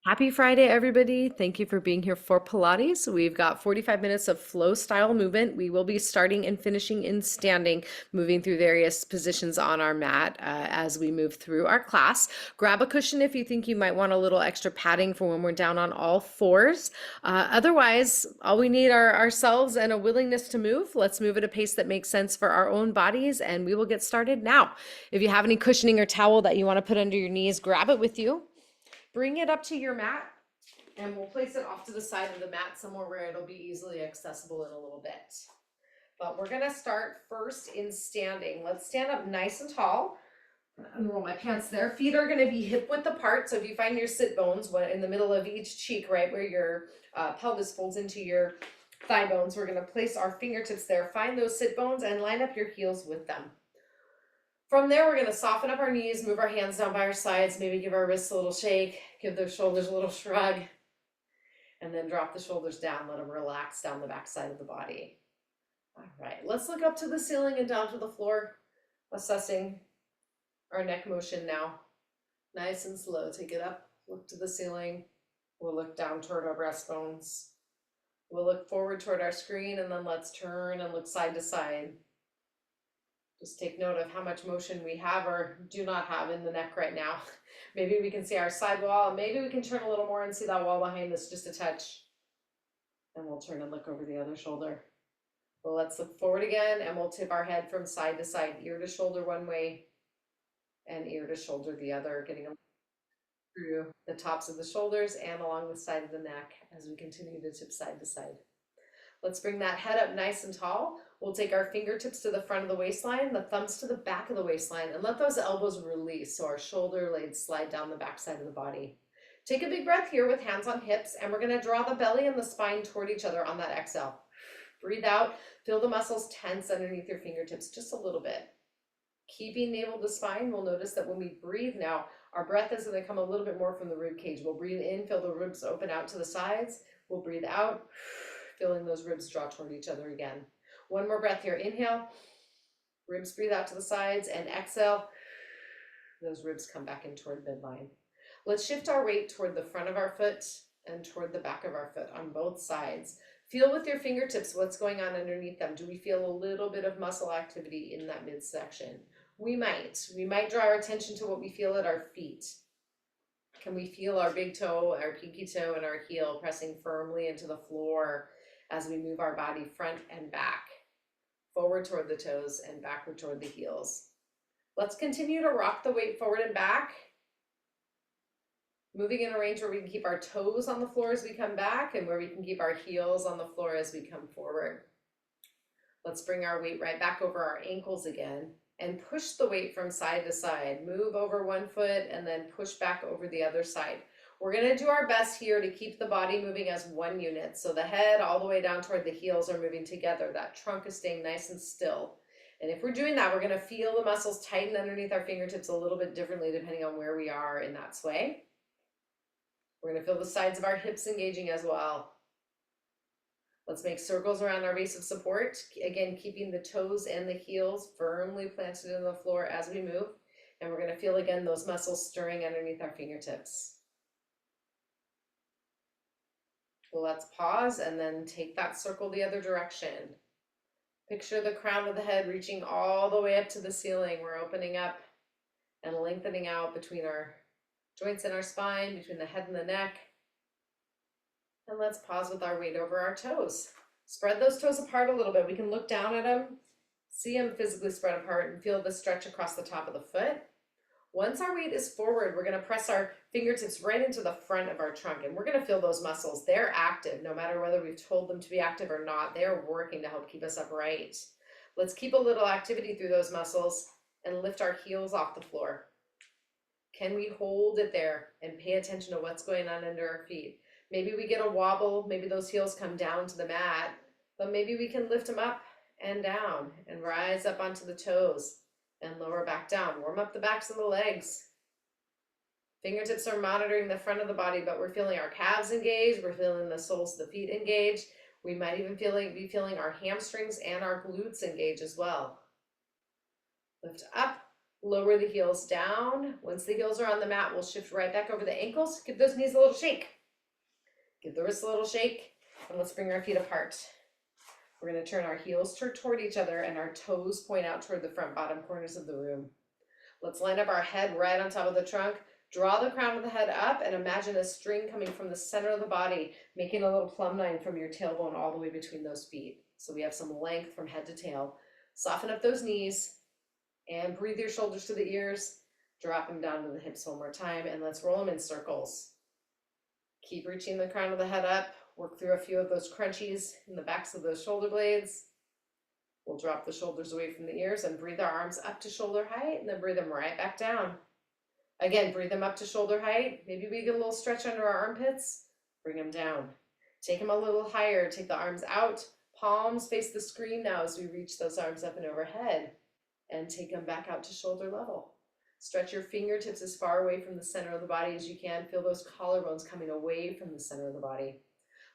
Happy Friday, everybody. Thank you for being here for Pilates. We've got 45 minutes of flow style movement. We will be starting and finishing in standing, moving through various positions on our mat as we move through our class. Grab a cushion if you think you might want a little extra padding for when we're down on all fours. Otherwise, all we need are ourselves and a willingness to move. Let's move at a pace that makes sense for our own bodies, and we will get started now. If you have any cushioning or towel that you want to put under your knees, grab it with you. Bring it up to your mat and we'll place it off to the side of the mat somewhere where it'll be easily accessible in a little bit. But we're gonna start first in standing. Let's stand up nice and tall. I'm gonna roll my pants there. Feet are gonna be hip width apart. So if you find your sit bones in the middle of each cheek, right where your pelvis folds into your thigh bones, we're gonna place our fingertips there. Find those sit bones and line up your heels with them. From there, we're going to soften up our knees, move our hands down by our sides, maybe give our wrists a little shake, give those shoulders a little shrug, and then drop the shoulders down, let them relax down the back side of the body. All right, let's look up to the ceiling and down to the floor, assessing our neck motion now. Nice and slow, take it up, look to the ceiling. We'll look down toward our breastbones. We'll look forward toward our screen, and then let's turn and look side to side. Just take note of how much motion we have or do not have in the neck right now. Maybe we can see our side wall, and maybe we can turn a little more and see that wall behind us just a touch. And we'll turn and look over the other shoulder. Well, let's look forward again, and we'll tip our head from side to side, ear to shoulder one way and ear to shoulder the other, getting through the tops of the shoulders and along the side of the neck as we continue to tip side to side. Let's bring that head up nice and tall. We'll take our fingertips to the front of the waistline, the thumbs to the back of the waistline, and let those elbows release so our shoulder blades slide down the back side of the body. Take a big breath here with hands on hips, and we're going to draw the belly and the spine toward each other on that exhale. Breathe out, feel the muscles tense underneath your fingertips just a little bit. Keeping navel to spine, we'll notice that when we breathe now, our breath is going to come a little bit more from the rib cage. We'll breathe in, feel the ribs open out to the sides. We'll breathe out, feeling those ribs draw toward each other again. One more breath here. Inhale, ribs breathe out to the sides, and exhale, those ribs come back in toward midline. Let's shift our weight toward the front of our foot and toward the back of our foot on both sides. Feel with your fingertips what's going on underneath them. Do we feel a little bit of muscle activity in that midsection? We might draw our attention to what we feel at our feet. Can we feel our big toe, our pinky toe, and our heel pressing firmly into the floor as we move our body front and back, forward toward the toes and backward toward the heels? Let's continue to rock the weight forward and back, moving in a range where we can keep our toes on the floor as we come back and where we can keep our heels on the floor as we come forward. Let's bring our weight right back over our ankles again and push the weight from side to side. Move over one foot and then push back over the other side. We're going to do our best here to keep the body moving as one unit. So the head all the way down toward the heels are moving together. That trunk is staying nice and still. And if we're doing that, we're going to feel the muscles tighten underneath our fingertips a little bit differently depending on where we are in that sway. We're going to feel the sides of our hips engaging as well. Let's make circles around our base of support. Again, keeping the toes and the heels firmly planted in the floor as we move. And we're going to feel again those muscles stirring underneath our fingertips. Well, let's pause and then take that circle the other direction. Picture the crown of the head reaching all the way up to the ceiling. We're opening up and lengthening out between our joints in our spine, between the head and the neck. And let's pause with our weight over our toes. Spread those toes apart a little bit. We can look down at them, see them physically spread apart, and feel the stretch across the top of the foot. Once our weight is forward, we're going to press our fingertips right into the front of our trunk, and we're going to feel those muscles. They're active, no matter whether we've told them to be active or not. They're working to help keep us upright. Let's keep a little activity through those muscles and lift our heels off the floor. Can we hold it there and pay attention to what's going on under our feet? Maybe we get a wobble, maybe those heels come down to the mat, but maybe we can lift them up and down and rise up onto the toes and lower back down. Warm up the backs of the legs. Fingertips are monitoring the front of the body, but we're feeling our calves engaged. We're feeling the soles of the feet engaged. We might even be feeling our hamstrings and our glutes engage as well. Lift up, Lower the heels down. Once the heels are on the mat, we'll shift right back over the ankles. Give those knees a little shake. Give the wrists a little shake, and let's bring our feet apart. We're going to turn our heels toward each other and our toes point out toward the front bottom corners of the room. Let's line up our head right on top of the trunk. Draw the crown of the head up and imagine a string coming from the center of the body, making a little plumb line from your tailbone all the way between those feet. So we have some length from head to tail. Soften up those knees and breathe your shoulders to the ears. Drop them down to the hips one more time, and let's roll them in circles. Keep reaching the crown of the head up. Work through a few of those crunchies in the backs of those shoulder blades. We'll drop the shoulders away from the ears and breathe our arms up to shoulder height, and then breathe them right back down. Again, breathe them up to shoulder height. Maybe we get a little stretch under our armpits. Bring them down. Take them a little higher. Take the arms out. Palms face the screen now as we reach those arms up and overhead. And take them back out to shoulder level. Stretch your fingertips as far away from the center of the body as you can. Feel those collarbones coming away from the center of the body.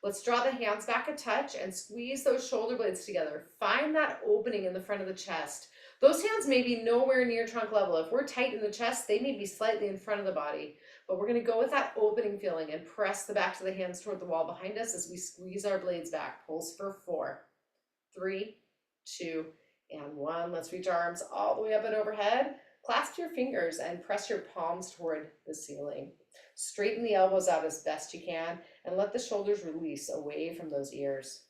Let's draw the hands back a touch and squeeze those shoulder blades together. Find that opening in the front of the chest. Those hands may be nowhere near trunk level. If we're tight in the chest, they may be slightly in front of the body. But we're going to go with that opening feeling and press the backs of the hands toward the wall behind us as we squeeze our blades back. Pulse for 4, 3, 2, and 1. Let's reach our arms all the way up and overhead. Clasp your fingers and press your palms toward the ceiling. Straighten the elbows out as best you can and let the shoulders release away from those ears.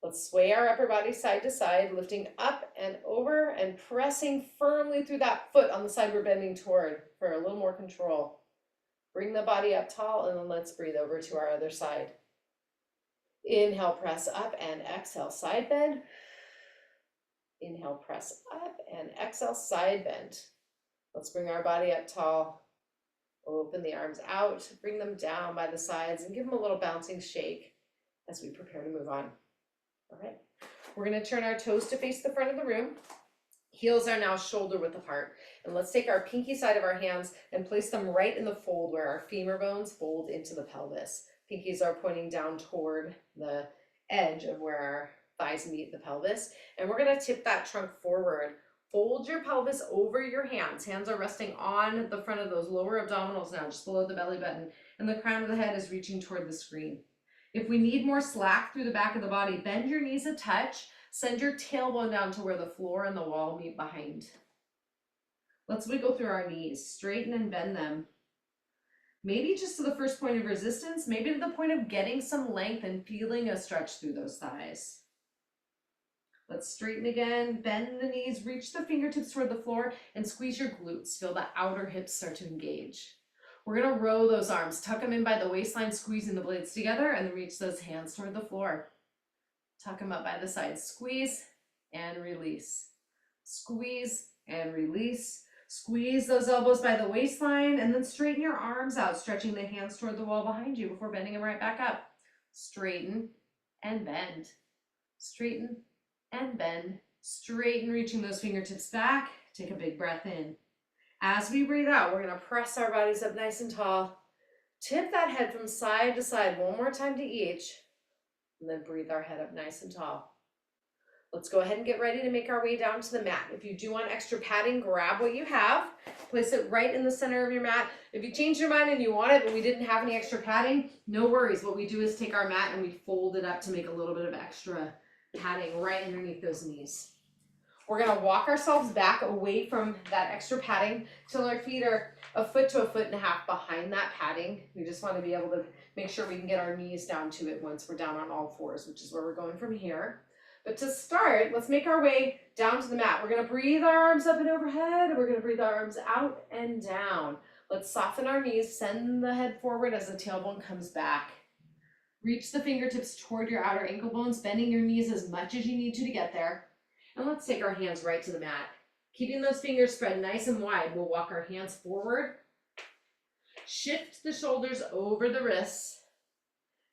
Let's sway our upper body side to side, lifting up and over and pressing firmly through that foot on the side we're bending toward for a little more control. Bring the body up tall, and then let's breathe over to our other side. Inhale, press up, and exhale, side bend. Inhale, press up, and exhale, side bend. Let's bring our body up tall. Open the arms out, bring them down by the sides, and give them a little bouncing shake as we prepare to move on. All right, we're going to turn our toes to face the front of the room. Heels are now shoulder width apart. And let's take our pinky side of our hands and place them right in the fold where our femur bones fold into the pelvis. Pinkies are pointing down toward the edge of where our thighs meet the pelvis. And we're going to tip that trunk forward. Fold your pelvis over your hands. Hands are resting on the front of those lower abdominals now, just below the belly button. And the crown of the head is reaching toward the screen. If we need more slack through the back of the body, bend your knees a touch. Send your tailbone down to where the floor and the wall meet behind. Let's wiggle through our knees. Straighten and bend them. Maybe just to the first point of resistance, maybe to the point of getting some length and feeling a stretch through those thighs. Let's straighten again, bend the knees, reach the fingertips toward the floor, and squeeze your glutes. Feel the outer hips start to engage. We're going to row those arms, tuck them in by the waistline, squeezing the blades together, and then reach those hands toward the floor. Tuck them up by the sides. Squeeze and release. Squeeze and release. Squeeze those elbows by the waistline, and then straighten your arms out, stretching the hands toward the wall behind you before bending them right back up. Straighten and bend. Straighten and bend. Straighten, reaching those fingertips back. Take a big breath in. As we breathe out, we're going to press our bodies up nice and tall. Tip that head from side to side one more time to each. And then breathe our head up nice and tall. Let's go ahead and get ready to make our way down to the mat. If you do want extra padding, grab what you have. Place it right in the center of your mat. If you change your mind and you want it, but we didn't have any extra padding, no worries. What we do is take our mat and we fold it up to make a little bit of extra padding right underneath those knees. We're going to walk ourselves back away from that extra padding till our feet are a foot to a foot and a half behind that padding. We just want to be able to make sure we can get our knees down to it once we're down on all fours, which is where we're going from here. But to start, let's make our way down to the mat. We're going to breathe our arms up and overhead. We're going to breathe our arms out and down. Let's soften our knees, send the head forward as the tailbone comes back. Reach the fingertips toward your outer ankle bones, bending your knees as much as you need to get there. And let's take our hands right to the mat. Keeping those fingers spread nice and wide, we'll walk our hands forward. Shift the shoulders over the wrists.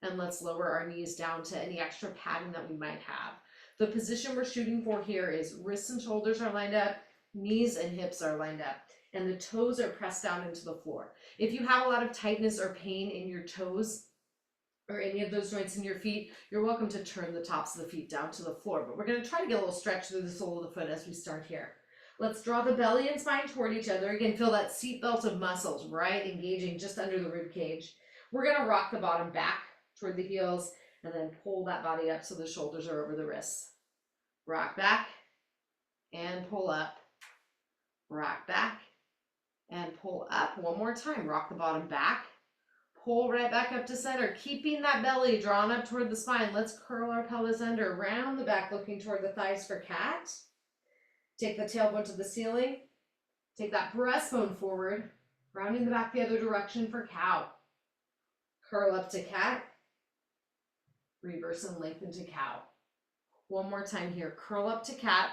And let's lower our knees down to any extra padding that we might have. The position we're shooting for here is wrists and shoulders are lined up, knees and hips are lined up, and the toes are pressed down into the floor. If you have a lot of tightness or pain in your toes, or any of those joints in your feet, you're welcome to turn the tops of the feet down to the floor. But we're going to try to get a little stretch through the sole of the foot as we start here. Let's draw the belly and spine toward each other. Again, feel that seat belt of muscles, right? Engaging just under the rib cage. We're gonna rock the bottom back toward the heels and then pull that body up so the shoulders are over the wrists. Rock back and pull up. Rock back and pull up. One more time. Rock the bottom back. Pull right back up to center, keeping that belly drawn up toward the spine. Let's curl our pelvis under, round the back, looking toward the thighs for cat. Take the tailbone to the ceiling. Take that breastbone forward, rounding the back the other direction for cow. Curl up to cat. Reverse and lengthen to cow. One more time here. Curl up to cat.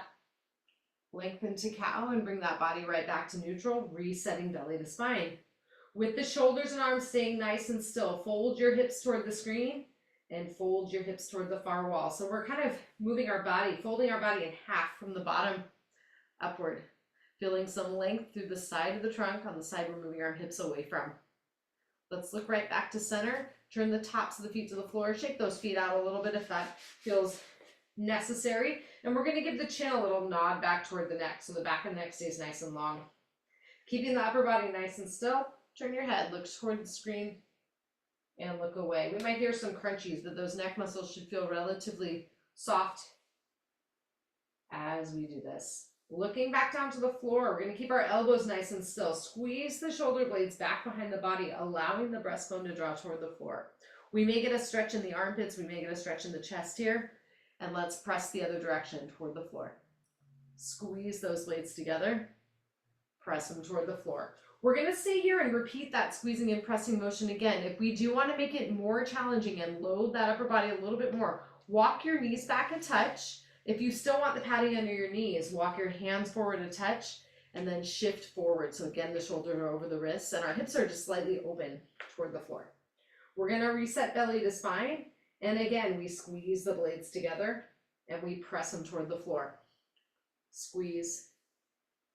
Lengthen to cow and bring that body right back to neutral, resetting belly to spine. With the shoulders and arms staying nice and still, fold your hips toward the screen and fold your hips toward the far wall. So we're kind of moving our body, folding our body in half from the bottom upward, feeling some length through the side of the trunk on the side we're moving our hips away from. Let's look right back to center. Turn the tops of the feet to the floor. Shake those feet out a little bit if that feels necessary. And we're going to give the chin a little nod back toward the neck so the back of the neck stays nice and long. Keeping the upper body nice and still. Turn your head, look toward the screen, and look away. We might hear some crunchies, but those neck muscles should feel relatively soft as we do this. Looking back down to the floor, we're going to keep our elbows nice and still. Squeeze the shoulder blades back behind the body, allowing the breastbone to draw toward the floor. We may get a stretch in the armpits, we may get a stretch in the chest here, and let's press the other direction toward the floor. Squeeze those blades together, press them toward the floor. We're going to stay here and repeat that squeezing and pressing motion again. If we do want to make it more challenging and load that upper body a little bit more, walk your knees back a touch. If you still want the padding under your knees, walk your hands forward a touch and then shift forward. So again, the shoulders are over the wrists and our hips are just slightly open toward the floor. We're going to reset belly to spine. And again, we squeeze the blades together and we press them toward the floor. Squeeze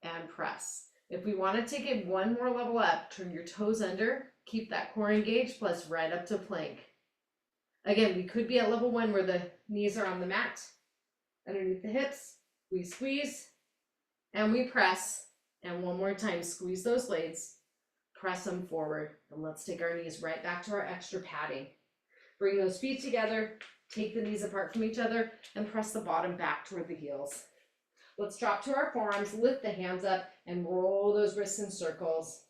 and press. If we want to take it one more level up, turn your toes under, keep that core engaged, plus right up to plank. Again, we could be at level 1 where the knees are on the mat. Underneath the hips, we squeeze and we press. And one more time, squeeze those blades, press them forward. And let's take our knees right back to our extra padding. Bring those feet together, take the knees apart from each other, and press the bottom back toward the heels. Let's drop to our forearms, lift the hands up, and roll those wrists in circles.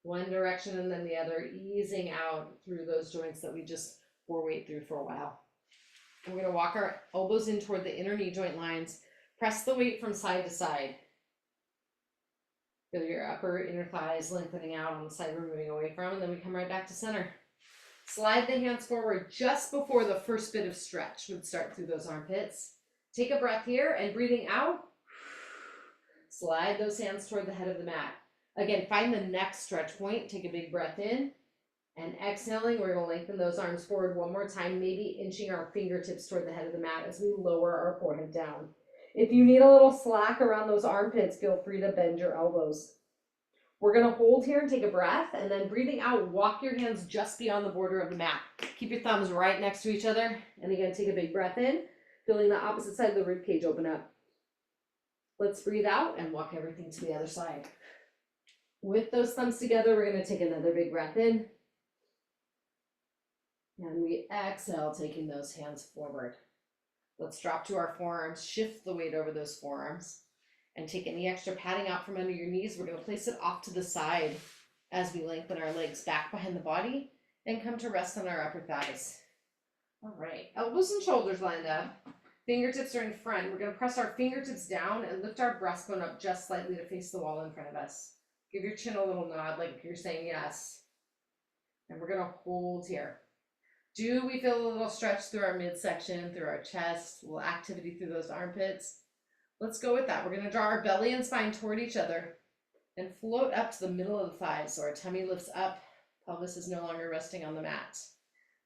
One direction and then the other, easing out through those joints that we just bore weight through for a while. We're going to walk our elbows in toward the inner knee joint lines. Press the weight from side to side. Feel your upper inner thighs lengthening out on the side we're moving away from, and then we come right back to center. Slide the hands forward just before the first bit of stretch would start through those armpits. Take a breath here, and breathing out, slide those hands toward the head of the mat. Again, find the next stretch point. Take a big breath in, and exhaling, we're going to lengthen those arms forward one more time, maybe inching our fingertips toward the head of the mat as we lower our forehead down. If you need a little slack around those armpits, feel free to bend your elbows. We're going to hold here and take a breath, and then breathing out, walk your hands just beyond the border of the mat. Keep your thumbs right next to each other, and again, take a big breath in, feeling the opposite side of the rib cage open up. Let's breathe out and walk everything to the other side. With those thumbs together, we're going to take another big breath in. And we exhale, taking those hands forward. Let's drop to our forearms, shift the weight over those forearms, and take any extra padding out from under your knees. We're going to place it off to the side as we lengthen our legs back behind the body and come to rest on our upper thighs. All right, elbows and shoulders lined up. Fingertips are in front. We're going to press our fingertips down and lift our breastbone up just slightly to face the wall in front of us. Give your chin a little nod like you're saying yes. And we're going to hold here. Do we feel a little stretch through our midsection, through our chest, a little activity through those armpits? Let's go with that. We're going to draw our belly and spine toward each other and float up to the middle of the thighs so our tummy lifts up, pelvis is no longer resting on the mat.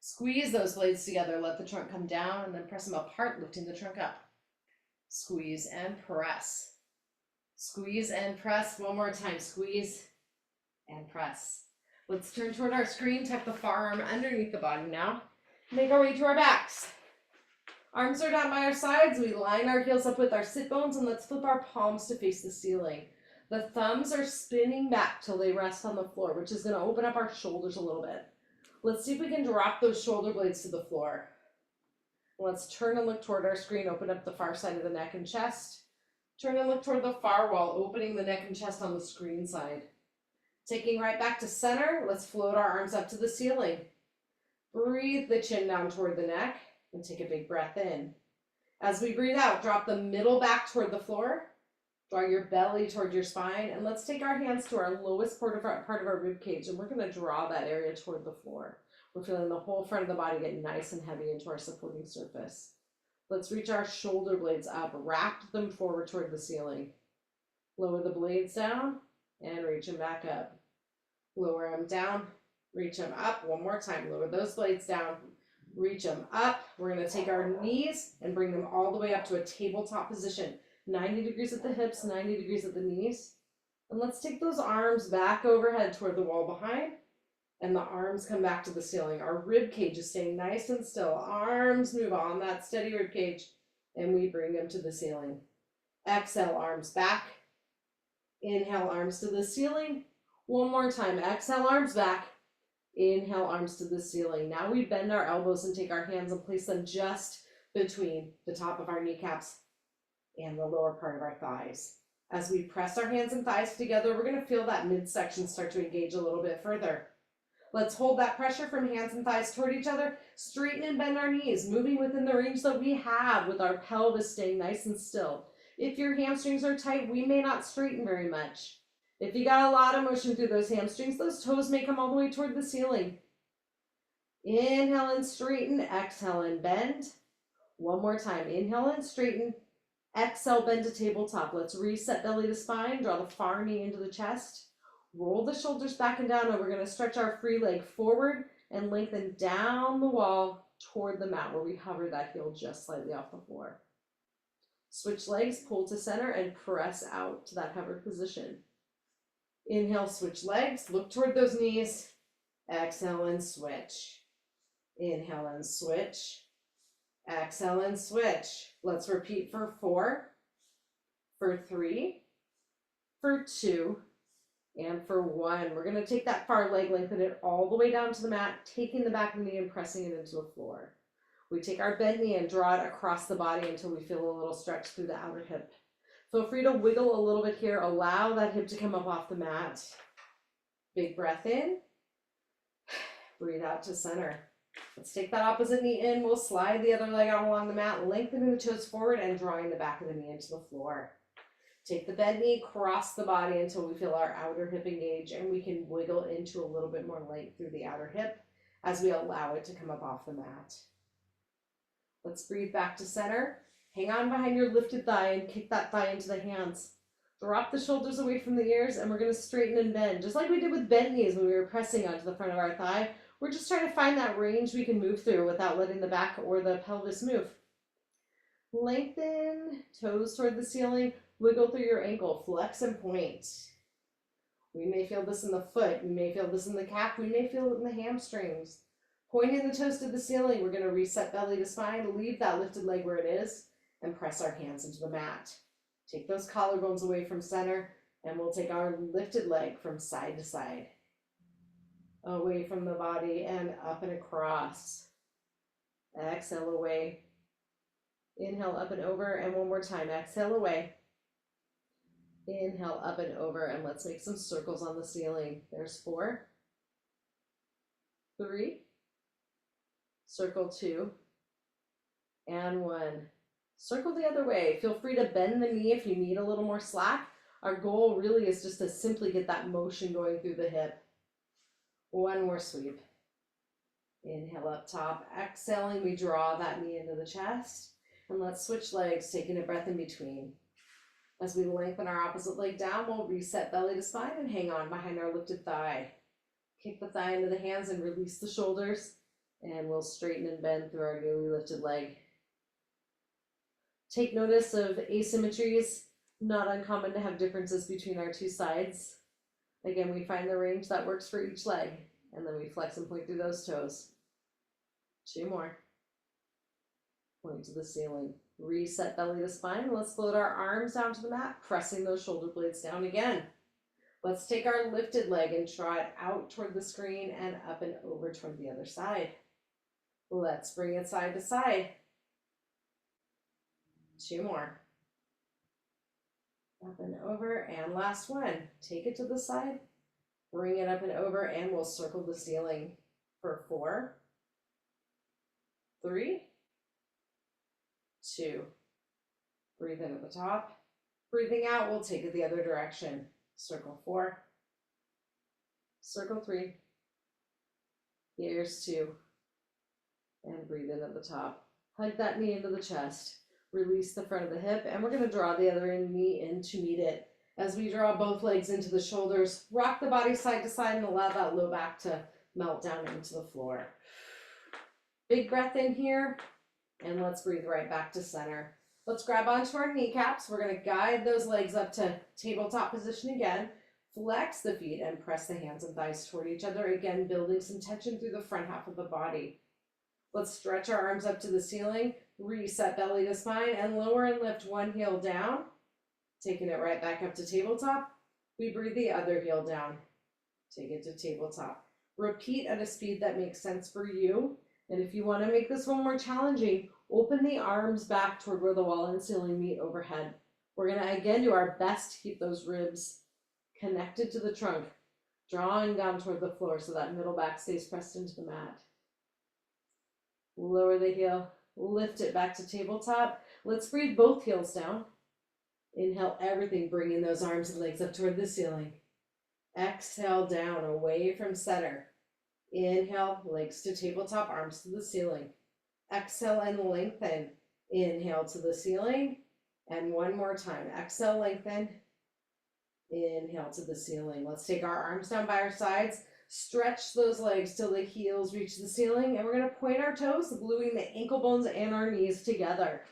Squeeze those blades together, let the trunk come down, and then press them apart, lifting the trunk up. Squeeze and press. Squeeze and press. One more time. Squeeze and press. Let's turn toward our screen, tuck the forearm underneath the body now. Make our way to our backs. Arms are down by our sides. We line our heels up with our sit bones, and let's flip our palms to face the ceiling. The thumbs are spinning back till they rest on the floor, which is going to open up our shoulders a little bit. Let's see if we can drop those shoulder blades to the floor. Let's turn and look toward our screen, open up the far side of the neck and chest. Turn and look toward the far wall, opening the neck and chest on the screen side. Taking right back to center, let's float our arms up to the ceiling. Breathe the chin down toward the neck and take a big breath in. As we breathe out, drop the middle back toward the floor. Draw your belly toward your spine, and let's take our hands to our lowest part of our rib cage, and we're going to draw that area toward the floor. We're feeling the whole front of the body get nice and heavy into our supporting surface. Let's reach our shoulder blades up, wrap them forward toward the ceiling. Lower the blades down and reach them back up. Lower them down, reach them up. One more time, lower those blades down, reach them up. We're going to take our knees and bring them all the way up to a tabletop position. 90 degrees at the hips, 90 degrees at the knees. And let's take those arms back overhead toward the wall behind, and the arms come back to the ceiling. Our rib cage is staying nice and still. Arms move on that steady rib cage, and we bring them to the ceiling. Exhale, arms back. Inhale, arms to the ceiling. One more time. Exhale, arms back. Inhale, arms to the ceiling. Now we bend our elbows and take our hands and place them just between the top of our kneecaps and the lower part of our thighs. As we press our hands and thighs together, we're going to feel that midsection start to engage a little bit further. Let's hold that pressure from hands and thighs toward each other. Straighten and bend our knees, moving within the range that we have with our pelvis staying nice and still. If your hamstrings are tight, we may not straighten very much. If you got a lot of motion through those hamstrings, those toes may come all the way toward the ceiling. Inhale and straighten, exhale and bend. One more time. Inhale and straighten. Exhale, bend to tabletop. Let's reset belly to spine. Draw the far knee into the chest. Roll the shoulders back and down, and we're going to stretch our free leg forward and lengthen down the wall toward the mat where we hover that heel just slightly off the floor. Switch legs, pull to center, and press out to that hovered position. Inhale, switch legs, look toward those knees. Exhale and switch. Inhale and switch. Exhale and switch. Let's repeat for 4, for 3, for 2, and for 1. We're going to take that far leg, lengthen it all the way down to the mat, taking the back of the knee and pressing it into the floor. We take our bent knee and draw it across the body until we feel a little stretch through the outer hip. Feel free to wiggle a little bit here. Allow that hip to come up off the mat. Big breath in. Breathe out to center. Let's take that opposite knee in. We'll slide the other leg out along the mat, lengthening the toes forward and drawing the back of the knee into the floor. Take the bent knee, cross the body until we feel our outer hip engage, and we can wiggle into a little bit more length through the outer hip as we allow it to come up off the mat. Let's breathe back to center. Hang on behind your lifted thigh and kick that thigh into the hands. Drop the shoulders away from the ears, and we're going to straighten and bend, just like we did with bent knees when we were pressing onto the front of our thigh. We're just trying to find that range we can move through without letting the back or the pelvis move. Lengthen, toes toward the ceiling, wiggle through your ankle, flex and point. We may feel this in the foot, we may feel this in the calf, we may feel it in the hamstrings. Pointing the toes to the ceiling, we're going to reset belly to spine, leave that lifted leg where it is, and press our hands into the mat. Take those collarbones away from center, and we'll take our lifted leg from side to side. Away from the body and up and across. Exhale away. Inhale up and over, and one more time. Exhale away. Inhale up and over, and let's make some circles on the ceiling. There's 4, 3, circle 2, and 1. Circle the other way. Feel free to bend the knee if you need a little more slack. Our goal really is just to simply get that motion going through the hip. One more sweep. Inhale up top. Exhaling, we draw that knee into the chest. And let's switch legs, taking a breath in between. As we lengthen our opposite leg down, we'll reset belly to spine and hang on behind our lifted thigh. Kick the thigh into the hands and release the shoulders. And we'll straighten and bend through our newly lifted leg. Take notice of asymmetries. Not uncommon to have differences between our two sides. Again, we find the range that works for each leg, and then we flex and point through those toes. 2 more. Point to the ceiling. Reset belly to spine. Let's float our arms down to the mat, pressing those shoulder blades down again. Let's take our lifted leg and draw it out toward the screen and up and over toward the other side. Let's bring it side to side. 2 more. Up and over, and last one. Take it to the side, bring it up and over, and we'll circle the ceiling for 4, 3, 2. Breathe in at the top. Breathing out, we'll take it the other direction. Circle 4, circle 3, here's 2, and breathe in at the top. Hug that knee into the chest. Release the front of the hip, and we're going to draw the other knee in to meet it. As we draw both legs into the shoulders, rock the body side to side and allow that low back to melt down into the floor. Big breath in here, and let's breathe right back to center. Let's grab onto our kneecaps. We're going to guide those legs up to tabletop position again. Flex the feet and press the hands and thighs toward each other, again building some tension through the front half of the body. Let's stretch our arms up to the ceiling, reset belly to spine, and lower and lift one heel down, taking it right back up to tabletop. We breathe the other heel down, take it to tabletop. Repeat at a speed that makes sense for you. And if you want to make this one more challenging, open the arms back toward where the wall and ceiling meet overhead. We're going to again do our best to keep those ribs connected to the trunk, drawing down toward the floor so that middle back stays pressed into the mat. Lower the heel, lift it back to tabletop. Let's breathe both heels down. Inhale everything, bringing those arms and legs up toward the ceiling. Exhale down, away from center. Inhale, legs to tabletop, arms to the ceiling. Exhale and lengthen. Inhale to the ceiling. And one more time. Exhale, lengthen. Inhale to the ceiling. Let's take our arms down by our sides. Stretch those legs till the heels reach the ceiling, and we're going to point our toes, gluing the ankle bones and our knees together.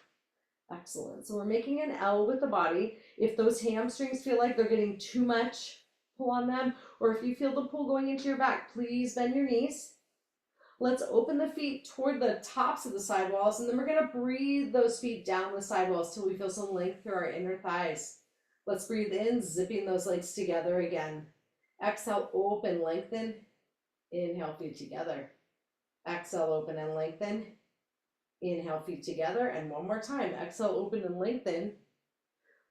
Excellent. So we're making an L with the body. If those hamstrings feel like they're getting too much pull on them, or if you feel the pull going into your back, please bend your knees. Let's open the feet toward the tops of the sidewalls, and then we're going to breathe those feet down the sidewalls till we feel some length through our inner thighs. Let's breathe in, zipping those legs together again. Exhale, open, lengthen. Inhale, feet together. Exhale, open and lengthen. Inhale, feet together. And one more time. Exhale, open and lengthen.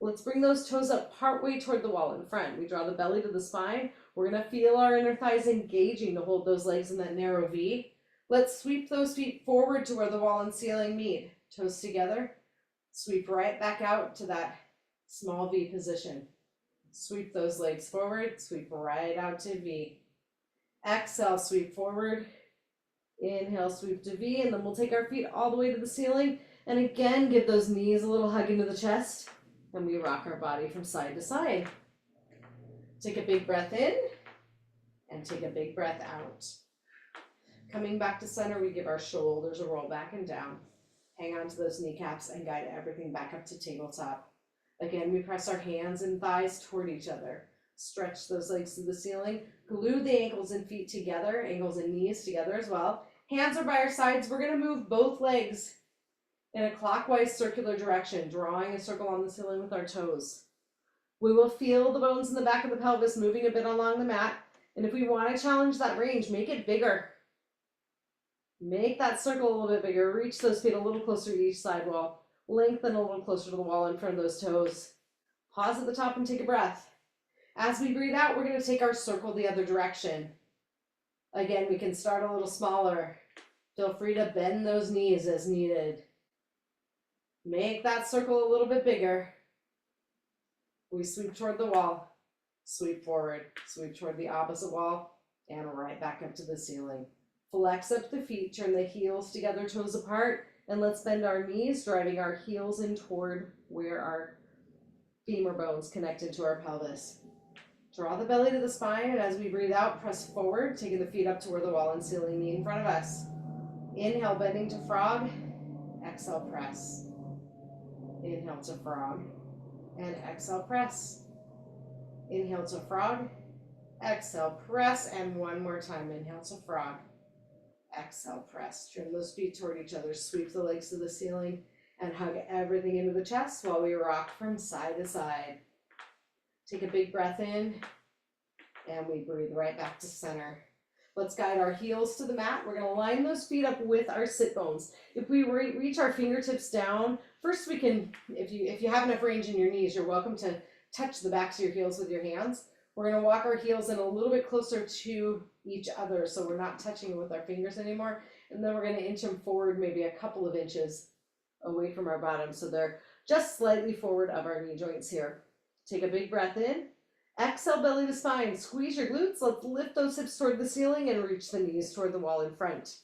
Let's bring those toes up partway toward the wall in front. We draw the belly to the spine. We're going to feel our inner thighs engaging to hold those legs in that narrow V. Let's sweep those feet forward to where the wall and ceiling meet. Toes together. Sweep right back out to that small V position. Sweep those legs forward, sweep right out to V. Exhale, sweep forward. Inhale, sweep to V, and then we'll take our feet all the way to the ceiling. And again, give those knees a little hug into the chest, and we rock our body from side to side. Take a big breath in, and take a big breath out. Coming back to center, we give our shoulders a roll back and down. Hang on to those kneecaps and guide everything back up to tabletop. Again, we press our hands and thighs toward each other. Stretch those legs to the ceiling. Glue the ankles and feet together, ankles and knees together as well. Hands are by our sides. We're going to move both legs in a clockwise circular direction, drawing a circle on the ceiling with our toes. We will feel the bones in the back of the pelvis moving a bit along the mat. And if we want to challenge that range, make it bigger. Make that circle a little bit bigger. Reach those feet a little closer to each side wall. Lengthen a little closer to the wall in front of those toes. Pause at the top and take a breath. As we breathe out, we're going to take our circle the other direction. Again, we can start a little smaller. Feel free to bend those knees as needed. Make that circle a little bit bigger. We sweep toward the wall, sweep forward, sweep toward the opposite wall, and right back up to the ceiling. Flex up the feet, turn the heels together, toes apart. And let's bend our knees, driving our heels in toward where our femur bones connect into our pelvis. Draw the belly to the spine, and as we breathe out, press forward, taking the feet up to where the wall and ceiling meet in front of us. Inhale, bending to frog. Exhale, press. Inhale to frog. And exhale, press. Inhale to frog. Exhale, press. And one more time. Inhale to frog. Exhale, press. Turn those feet toward each other. Sweep the legs to the ceiling and hug everything into the chest while we rock from side to side. Take a big breath in and we breathe right back to center. Let's guide our heels to the mat. We're going to line those feet up with our sit bones. If we reach our fingertips down, first we can, if you have enough range in your knees, you're welcome to touch the backs of your heels with your hands. We're going to walk our heels in a little bit closer to each other so we're not touching with our fingers anymore. And then we're going to inch them forward maybe a couple of inches away from our bottom so they're just slightly forward of our knee joints here. Take a big breath in. Exhale, belly to spine. Squeeze your glutes. Let's lift those hips toward the ceiling and reach the knees toward the wall in front.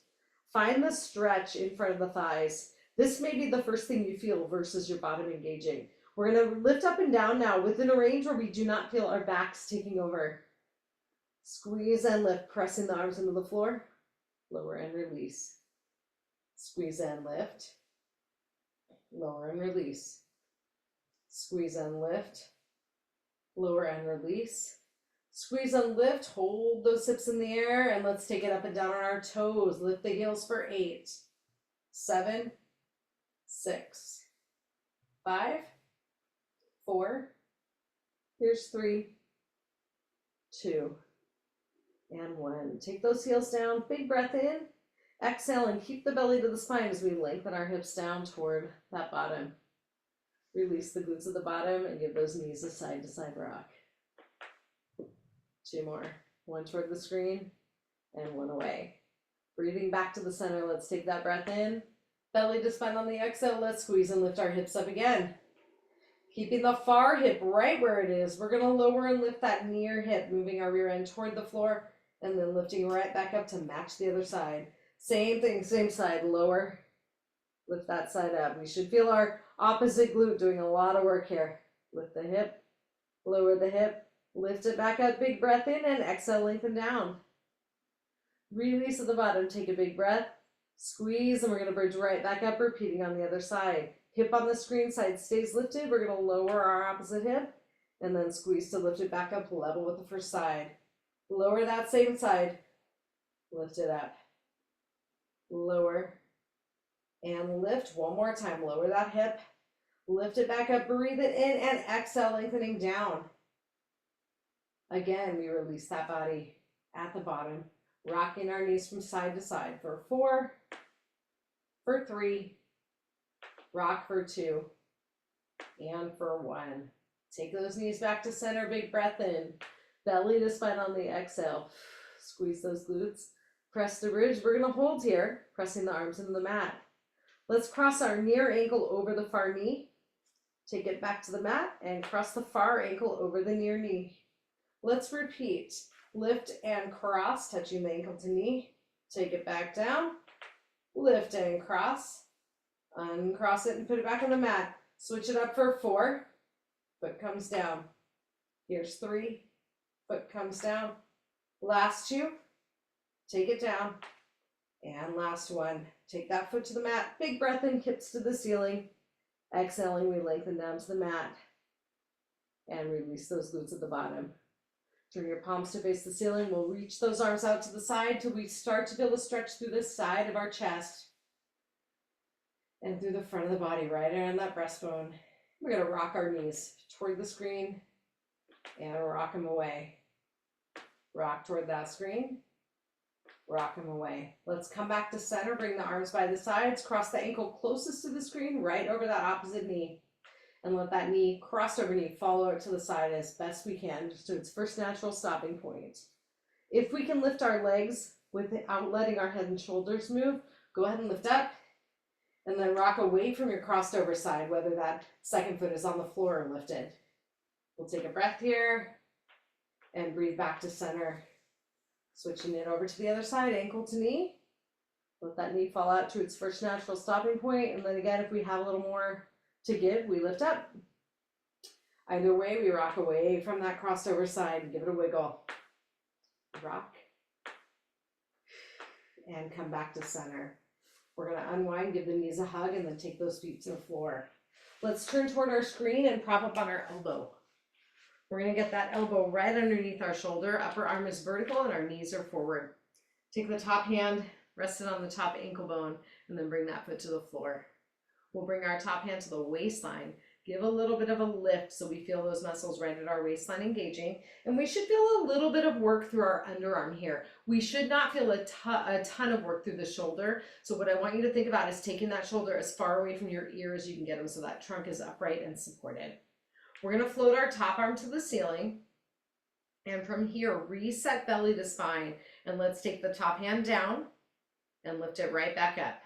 Find the stretch in front of the thighs. This may be the first thing you feel versus your bottom engaging. We're going to lift up and down now within a range where we do not feel our backs taking over. Squeeze and lift, pressing the arms into the floor. Lower and release. Squeeze and lift. Lower and release. Squeeze and lift. Lower and release. Squeeze and lift. Hold those hips in the air and let's take it up and down on our toes. Lift the heels for 8, 7, 6, 5, 4. Here's 3, 2, and 1. Take those heels down. Big breath in. Exhale and keep the belly to the spine as we lengthen our hips down toward that bottom. Release the glutes at the bottom and give those knees a side-to-side rock. 2 more. 1 toward the screen and 1 away. Breathing back to the center. Let's take that breath in. Belly to spine on the exhale. Let's squeeze and lift our hips up again. Keeping the far hip right where it is. We're going to lower and lift that near hip, moving our rear end toward the floor and then lifting right back up to match the other side. Same thing, same side. Lower. Lift that side up. We should feel our opposite glute doing a lot of work here. Lift the hip, lower the hip, lift it back up, big breath in, and exhale, lengthen down. Release at the bottom, take a big breath, squeeze, and we're going to bridge right back up, repeating on the other side. Hip on the screen, side stays lifted. We're going to lower our opposite hip, and then squeeze to lift it back up, level with the first side. Lower that same side, lift it up, lower, and lift. 1 more time. Lower that hip. Lift it back up. Breathe it in and exhale, lengthening down. Again, we release that body at the bottom, rocking our knees from side to side for 4, for 3, rock for 2, and for 1. Take those knees back to center. Big breath in. Belly to spine on the exhale. Squeeze those glutes. Press the bridge. We're going to hold here, pressing the arms into the mat. Let's cross our near ankle over the far knee. Take it back to the mat and cross the far ankle over the near knee. Let's repeat. Lift and cross, touching the ankle to knee. Take it back down. Lift and cross. Uncross it and put it back on the mat. Switch it up for 4. Foot comes down. Here's 3. Foot comes down. Last 2. Take it down. And last 1. Take that foot to the mat. Big breath in, hips to the ceiling. Exhaling, we lengthen down to the mat. And release those glutes at the bottom. Turn your palms to face the ceiling. We'll reach those arms out to the side till we start to feel a stretch through the side of our chest. And through the front of the body, right around that breastbone. We're going to rock our knees toward the screen. And rock them away. Rock toward that screen. Rock them away. Let's come back to center. Bring the arms by the sides. Cross the ankle closest to the screen, right over that opposite knee. And let that knee, crossed over knee, follow it to the side as best we can, just to its first natural stopping point. If we can lift our legs without letting our head and shoulders move, go ahead and lift up. And then rock away from your crossed over side, whether that second foot is on the floor or lifted. We'll take a breath here and breathe back to center. Switching it over to the other side, ankle to knee. Let that knee fall out to its first natural stopping point. And then again, if we have a little more to give, we lift up. Either way, we rock away from that crossed over side. Give it a wiggle. Rock. And come back to center. We're going to unwind, give the knees a hug, and then take those feet to the floor. Let's turn toward our screen and prop up on our elbow. We're going to get that elbow right underneath our shoulder. Upper arm is vertical and our knees are forward. Take the top hand rest it on the top ankle bone, and then bring that foot to the floor. We'll bring our top hand to the waistline, give a little bit of a lift so we feel those muscles right at our waistline engaging, and we should feel a little bit of work through our underarm here. We should not feel a ton of work through the shoulder. So what I want you to think about is taking that shoulder as far away from your ear as you can get them so that trunk is upright and supported. We're going to float our top arm to the ceiling, and from here reset belly to spine, and let's take the top hand down and lift it right back up.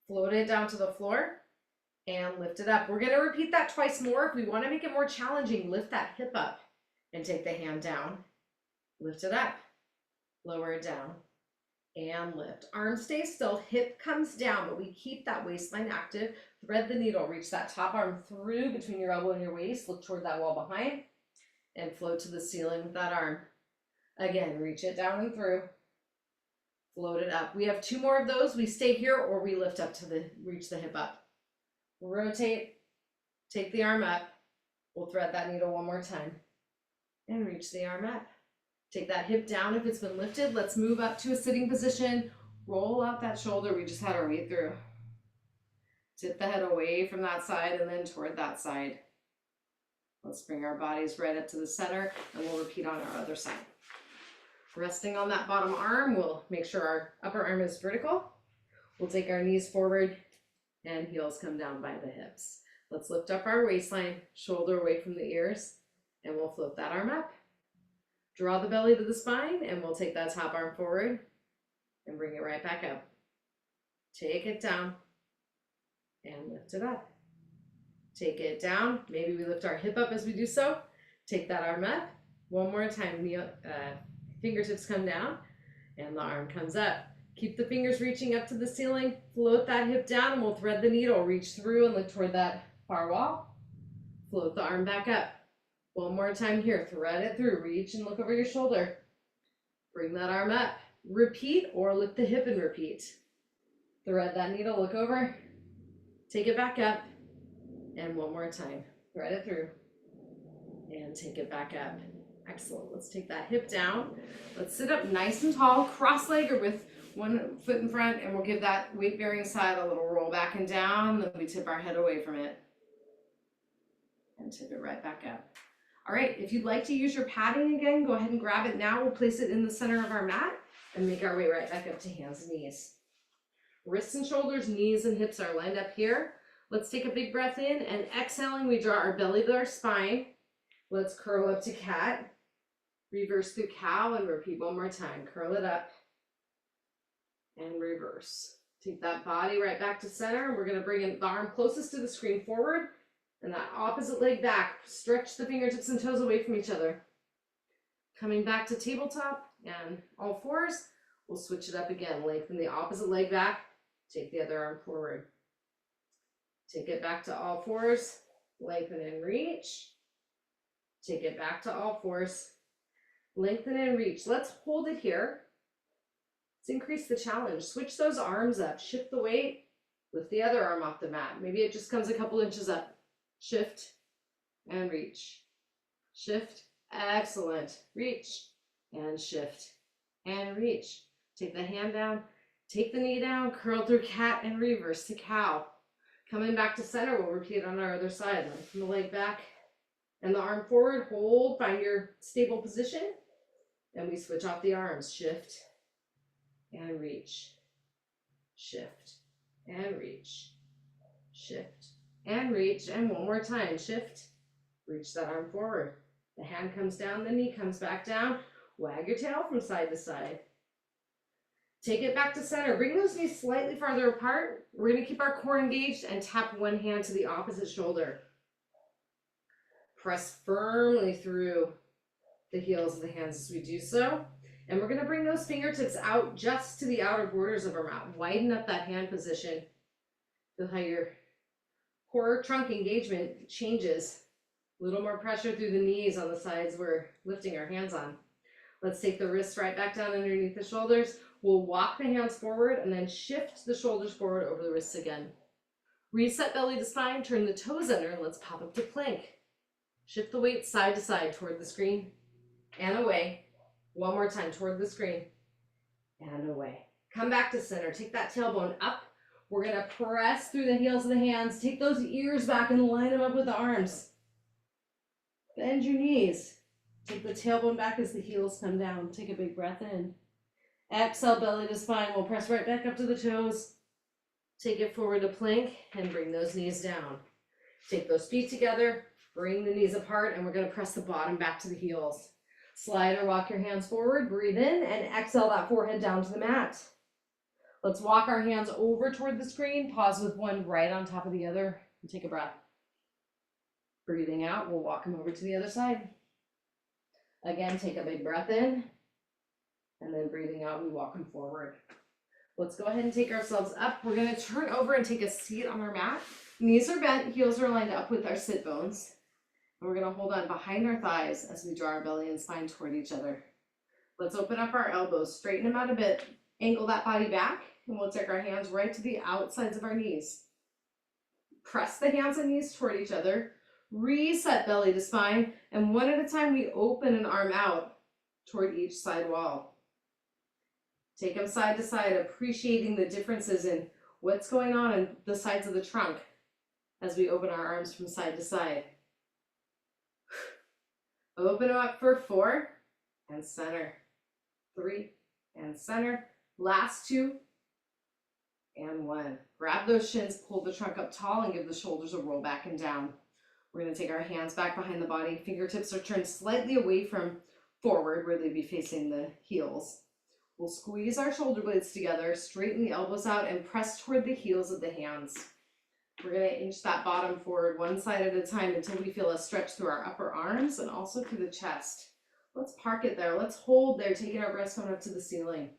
Float it down to the floor and lift it up. We're going to repeat that twice more. If we want to make it more challenging, lift that hip up and take the hand down, lift it up, lower it down, and lift. Arm stays still, hip comes down, but we keep that waistline active. Thread the needle, reach that top arm through between your elbow and your waist, look toward that wall behind, and float to the ceiling with that arm. Again, reach it down and through, float it up. We have 2 more of those. We stay here or we lift up to reach the hip up. Rotate, take the arm up. We'll thread that needle one more time and reach the arm up. Take that hip down if it's been lifted. Let's move up to a sitting position. Roll out that shoulder we just had our way through. Tip the head away from that side and then toward that side. Let's bring our bodies right up to the center, and we'll repeat on our other side. Resting on that bottom arm, we'll make sure our upper arm is vertical. We'll take our knees forward and heels come down by the hips. Let's lift up our waistline, shoulder away from the ears, and we'll float that arm up. Draw the belly to the spine, and we'll take that top arm forward and bring it right back up. Take it down and lift it up. Take it down. Maybe we lift our hip up as we do so. Take that arm up. One more time. Fingertips come down and the arm comes up. Keep the fingers reaching up to the ceiling. Float that hip down and we'll thread the needle. Reach through and look toward that far wall. Float the arm back up. One more time here. Thread it through. Reach and look over your shoulder. Bring that arm up. Repeat or lift the hip and repeat. Thread that needle. Look over. Take it back up. And one more time, thread it through and take it back up. Excellent. Let's take that hip down. Let's sit up nice and tall, cross-legged or with one foot in front, and we'll give that weight-bearing side a little roll back and down. Then we tip our head away from it and tip it right back up. All right, if you'd like to use your padding again, go ahead and grab it now. We'll place it in the center of our mat and make our way right back up to hands and knees. Wrists and shoulders, knees and hips are lined up here. Let's take a big breath in, and exhaling, we draw our belly to our spine. Let's curl up to cat. Reverse through cow and repeat one more time. Curl it up and reverse. Take that body right back to center. We're going to bring in the arm closest to the screen forward and that opposite leg back. Stretch the fingertips and toes away from each other. Coming back to tabletop and all fours. We'll switch it up again. Lengthen the opposite leg back. Take the other arm forward. Take it back to all fours, lengthen and reach. Take it back to all fours, lengthen and reach. Let's hold it here. Let's increase the challenge. Switch those arms up, shift the weight, lift the other arm off the mat. Maybe it just comes a couple inches up. Shift and reach. Shift, excellent. Reach and shift and reach. Take the hand down, take the knee down, curl through cat and reverse to cow. Coming back to center, we'll repeat on our other side. Lengthen the leg back and the arm forward. Hold, find your stable position. And we switch off the arms. Shift and reach. Shift and reach. Shift and reach. And one more time. Shift. Reach that arm forward. The hand comes down, the knee comes back down. Wag your tail from side to side. Take it back to center. Bring those knees slightly farther apart. We're going to keep our core engaged and tap one hand to the opposite shoulder. Press firmly through the heels of the hands as we do so. And we're going to bring those fingertips out just to the outer borders of our mat. Widen up that hand position. Feel how your core trunk engagement changes. A little more pressure through the knees on the sides we're lifting our hands on. Let's take the wrists right back down underneath the shoulders. We'll walk the hands forward and then shift the shoulders forward over the wrists again. Reset belly to spine, turn the toes under, and let's pop up to plank. Shift the weight side to side toward the screen and away. One more time toward the screen and away. Come back to center. Take that tailbone up. We're going to press through the heels of the hands. Take those ears back and line them up with the arms. Bend your knees. Take the tailbone back as the heels come down. Take a big breath in. Exhale, belly to spine. We'll press right back up to the toes. Take it forward to plank and bring those knees down. Take those feet together. Bring the knees apart, and we're going to press the bottom back to the heels. Slide or walk your hands forward. Breathe in and exhale that forehead down to the mat. Let's walk our hands over toward the screen. Pause with one right on top of the other. And take a breath. Breathing out, we'll walk them over to the other side. Again, take a big breath in. And then breathing out, we walk them forward. Let's go ahead and take ourselves up. We're going to turn over and take a seat on our mat. Knees are bent, heels are lined up with our sit bones. And we're going to hold on behind our thighs as we draw our belly and spine toward each other. Let's open up our elbows, straighten them out a bit, angle that body back, and we'll take our hands right to the outsides of our knees. Press the hands and knees toward each other. Reset belly to spine, and one at a time we open an arm out toward each side wall. Take them side to side, appreciating the differences in what's going on in the sides of the trunk as we open our arms from side to side. Open them up for 4 and center, 3 and center, last 2 and 1. Grab those shins, pull the trunk up tall, and give the shoulders a roll back and down. We're going to take our hands back behind the body. Fingertips are turned slightly away from forward where they'd be facing the heels. We'll squeeze our shoulder blades together, straighten the elbows out, and press toward the heels of the hands. We're going to inch that bottom forward one side at a time until we feel a stretch through our upper arms and also through the chest. Let's park it there. Let's hold there, taking our breastbone up to the ceiling.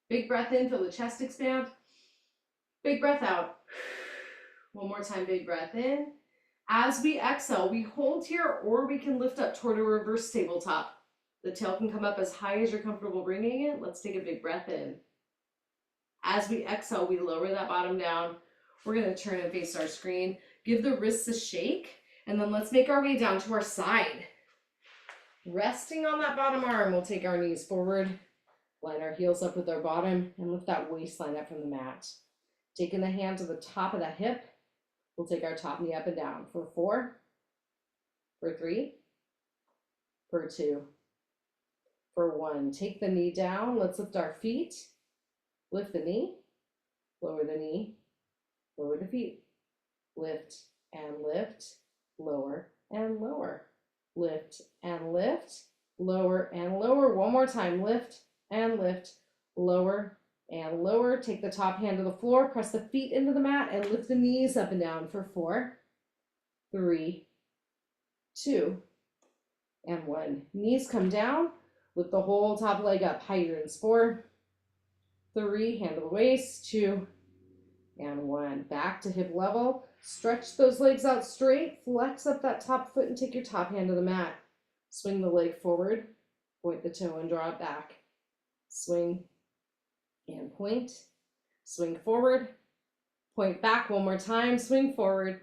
Big breath in, feel the chest expand. Big breath out. One more time, big breath in. As we exhale, we hold here, or we can lift up toward a reverse tabletop. The tail can come up as high as you're comfortable bringing it. Let's take a big breath in. As we exhale, we lower that bottom down. We're going to turn and face our screen. Give the wrists a shake, and then let's make our way down to our side. Resting on that bottom arm, we'll take our knees forward, line our heels up with our bottom, and lift that waistline up from the mat. Taking the hand to the top of that hip, we'll take our top knee up and down for 4, for 3, for 2, for 1. Take the knee down. Let's lift our feet. Lift the knee, lower the knee, lower the feet. Lift and lift, lower and lower. Lift and lift, lower and lower. One more time. Lift and lift, lower and lower. Take the top hand to the floor, press the feet into the mat, and lift the knees up and down for 4, 3, 2, and 1. Knees come down, lift the whole top leg up, higher in 4, 3, hand to the waist, 2, and 1. Back to hip level. Stretch those legs out straight, flex up that top foot, and take your top hand to the mat. Swing the leg forward, point the toe and draw it back. Swing and point, swing forward, point back one more time, swing forward,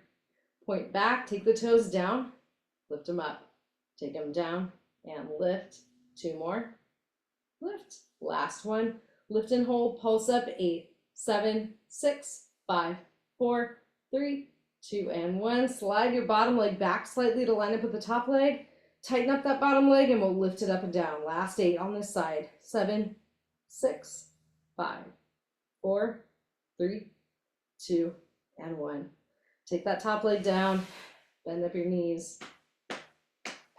point back, take the toes down, lift them up, take them down, and lift. 2 more, lift. Last one, lift and hold, pulse up, 8, 7, 6, 5, 4, 3, 2, and 1. Slide your bottom leg back slightly to line up with the top leg. Tighten up that bottom leg and we'll lift it up and down. Last 8 on this side. 7, 6, 5, 4, 3, 2, and 1. Take that top leg down, bend up your knees, pat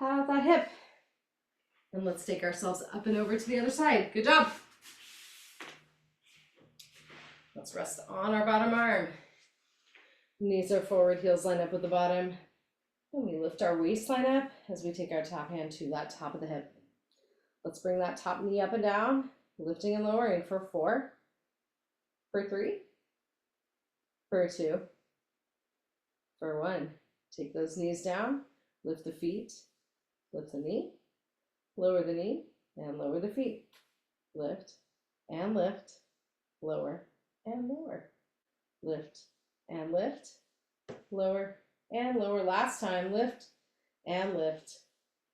out that hip, and let's take ourselves up and over to the other side. Good job. Let's rest on our bottom arm. Knees are forward, heels line up with the bottom. And we lift our waistline up as we take our top hand to that top of the hip. Let's bring that top knee up and down, lifting and lowering for 4, for 3, for 2, for 1. Take those knees down, lift the feet, lift the knee, lower the knee, and lower the feet. Lift and lift, lower and lower. Lift and lift, lower and lower. Last time, lift and lift,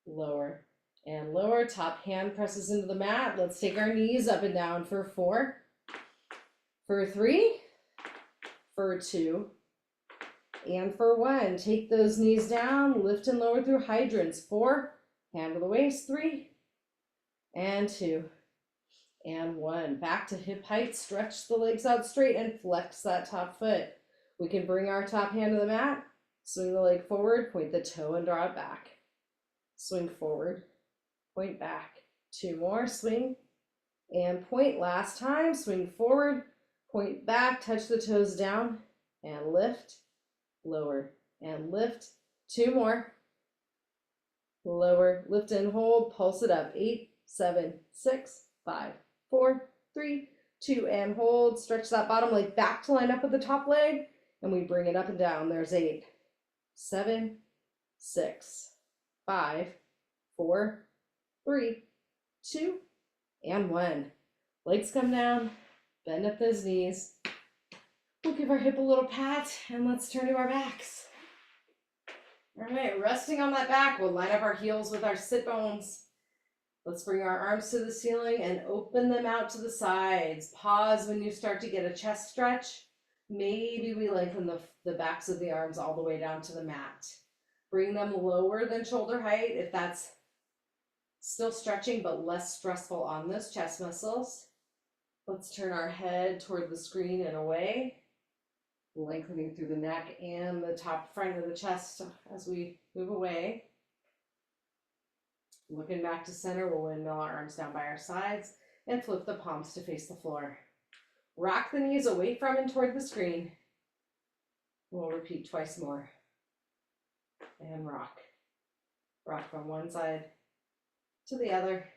lower and lower. Top hand presses into the mat. Let's take our knees up and down for 4, For 3, for 2, and for 1. Take those knees down, lift and lower through hydrants. 4, hand to the waist. 3, and 2, and 1. Back to hip height. Stretch the legs out straight and flex that top foot. We can bring our top hand to the mat, swing the leg forward, point the toe and draw it back. Swing forward, point back. 2 more, swing and point. Last time, swing forward, point back, touch the toes down, and lift, lower, and lift. 2 more, lower, lift and hold, pulse it up. 8, 7, 6, 5, 4, 3, 2, and hold. Stretch that bottom leg back to line up with the top leg, and we bring it up and down. There's 8, 7, 6, 5, 4, 3, 2, and 1. Legs come down, bend up those knees. We'll give our hip a little pat, and let's turn to our backs. All right, resting on that back, we'll line up our heels with our sit bones. Let's bring our arms to the ceiling and open them out to the sides. Pause when you start to get a chest stretch. Maybe we lengthen the backs of the arms all the way down to the mat. Bring them lower than shoulder height if that's still stretching but less stressful on those chest muscles. Let's turn our head toward the screen and away, lengthening through the neck and the top front of the chest as we move away. Looking back to center, we'll windmill our arms down by our sides and flip the palms to face the floor. Rock the knees away from and toward the screen. We'll repeat twice more. And rock. Rock from one side to the other.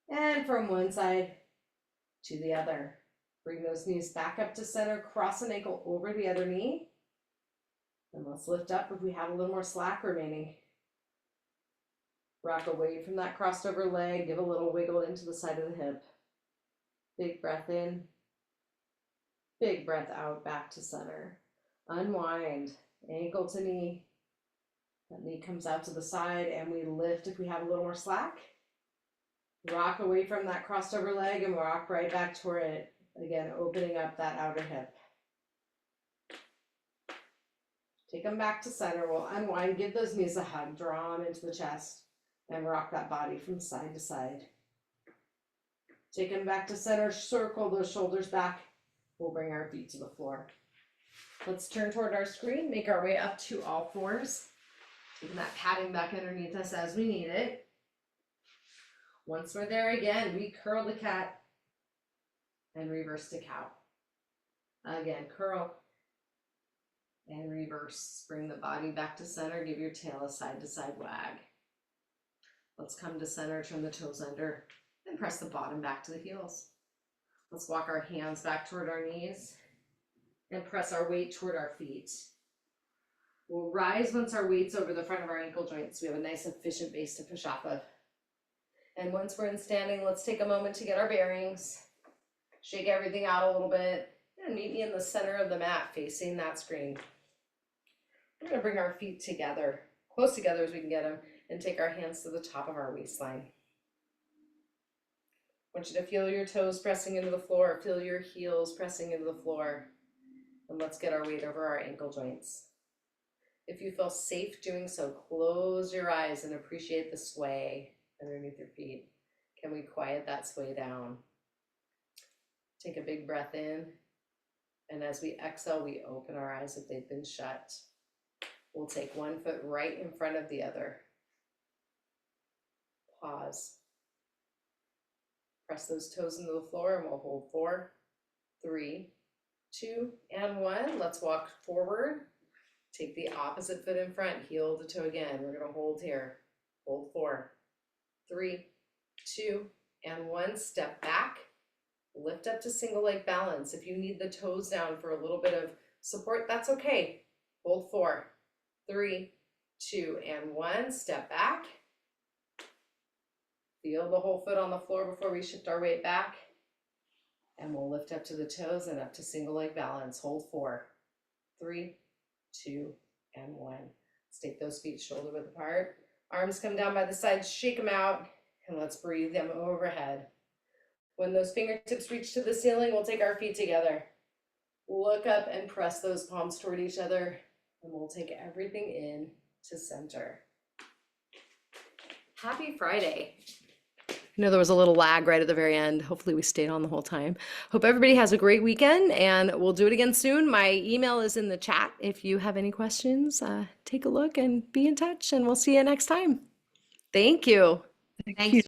And from one side to the other. Bring those knees back up to center. Cross an ankle over the other knee. And let's lift up if we have a little more slack remaining. Rock away from that crossed over leg. Give a little wiggle into the side of the hip. Big breath in. Big breath out, back to center. Unwind, ankle to knee. That knee comes out to the side and we lift if we have a little more slack. Rock away from that crossed over leg and rock right back toward it. Again, opening up that outer hip. Take them back to center. We'll unwind, give those knees a hug, draw them into the chest, and rock that body from side to side. Take them back to center, circle those shoulders back. We'll bring our feet to the floor. Let's turn toward our screen, make our way up to all fours. Taking that padding back underneath us as we need it. Once we're there again, we curl the cat and reverse to cow. Again, curl and reverse. Bring the body back to center, give your tail a side to side wag. Let's come to center, turn the toes under, and press the bottom back to the heels. Let's walk our hands back toward our knees and press our weight toward our feet. We'll rise once our weight's over the front of our ankle joints. We have a nice efficient base to push off of. And once we're in standing, let's take a moment to get our bearings. Shake everything out a little bit and meet me in the center of the mat facing that screen. We're going to bring our feet together, close together as we can get them, and take our hands to the top of our waistline. I want you to feel your toes pressing into the floor, feel your heels pressing into the floor, and let's get our weight over our ankle joints. If you feel safe doing so, close your eyes and appreciate the sway underneath your feet. Can we quiet that sway down? Take a big breath in, and as we exhale, we open our eyes if they've been shut. We'll take one foot right in front of the other. Pause. Press those toes into the floor and we'll hold 4, 3, 2, and 1. Let's walk forward. Take the opposite foot in front, heel to toe again. We're going to hold here. Hold 4, 3, 2, and 1. Step back. Lift up to single leg balance. If you need the toes down for a little bit of support, that's okay. Hold 4, 3, 2, and 1. Step back. Feel the whole foot on the floor before we shift our weight back. And we'll lift up to the toes and up to single leg balance. Hold 4, 3, 2, and 1. Let's take those feet shoulder width apart. Arms come down by the sides, shake them out, and let's breathe them overhead. When those fingertips reach to the ceiling, we'll take our feet together. Look up and press those palms toward each other, and we'll take everything in to center. Happy Friday. I know there was a little lag right at the very end. Hopefully we stayed on the whole time. Hope everybody has a great weekend, and we'll do it again soon. My email is in the chat. If you have any questions, take a look and be in touch, and we'll see you next time. Thank you. Thanks.